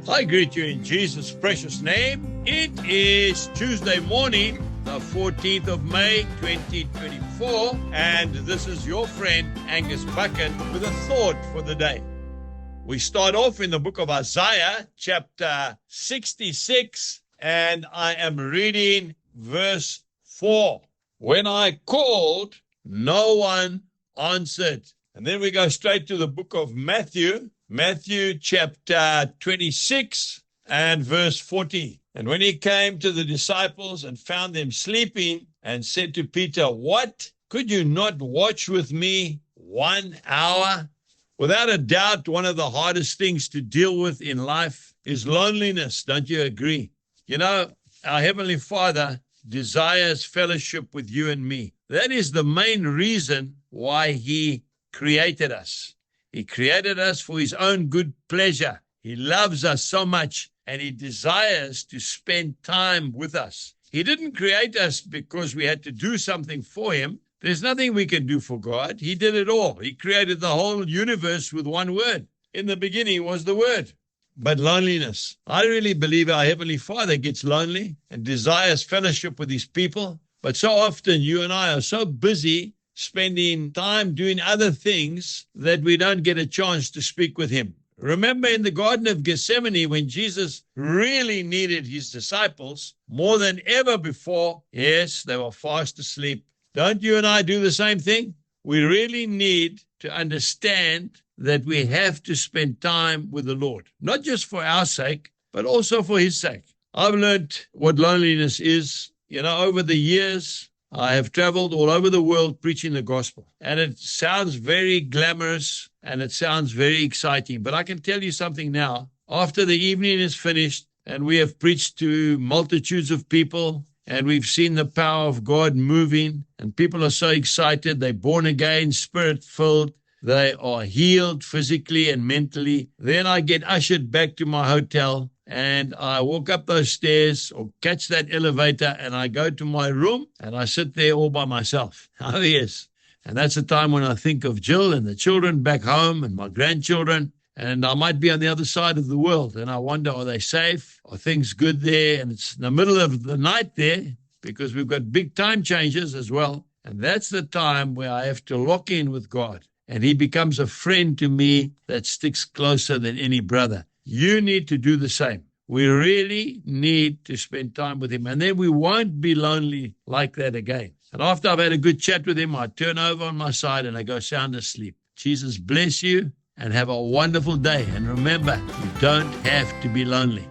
I greet you in Jesus' precious name. It is Tuesday morning, the 14th of May, 2024, and this is your friend, Angus Buchan, with a thought for the day. We start off in the book of Isaiah, chapter 66, and I am reading verse 4. When I called, no one answered. And then we go straight to the book of Matthew chapter 26 and verse 40. And when he came to the disciples and found them sleeping and said to Peter, "What? Could you not watch with me 1 hour?" Without a doubt, one of the hardest things to deal with in life is loneliness. Don't you agree? You know, our Heavenly Father desires fellowship with you and me. That is the main reason why He created us. He created us for His own good pleasure. He loves us so much, and He desires to spend time with us. He didn't create us because we had to do something for Him. There's nothing we can do for God. He did it all. He created the whole universe with one word. In the beginning was the Word. But loneliness. I really believe our Heavenly Father gets lonely and desires fellowship with His people. But so often you and I are so busy spending time doing other things that we don't get a chance to speak with Him. Remember in the Garden of Gethsemane when Jesus really needed His disciples more than ever before? Yes, they were fast asleep. Don't you and I do the same thing? We really need to understand that we have to spend time with the Lord, not just for our sake, but also for His sake. I've learned what loneliness is. You know, over the years, I have traveled all over the world preaching the gospel, and it sounds very glamorous and it sounds very exciting. But I can tell you something now. After the evening is finished and we have preached to multitudes of people and we've seen the power of God moving and people are so excited, they're born again, spirit-filled, they are healed physically and mentally. Then I get ushered back to my hotel and I walk up those stairs or catch that elevator and I go to my room and I sit there all by myself. Oh, yes. And that's the time when I think of Jill and the children back home and my grandchildren. And I might be on the other side of the world and I wonder, are they safe? Are things good there? And it's in the middle of the night there because we've got big time changes as well. And that's the time where I have to lock in with God. And He becomes a friend to me that sticks closer than any brother. You need to do the same. We really need to spend time with Him. And then we won't be lonely like that again. And after I've had a good chat with Him, I turn over on my side and I go sound asleep. Jesus bless you and have a wonderful day. And remember, you don't have to be lonely.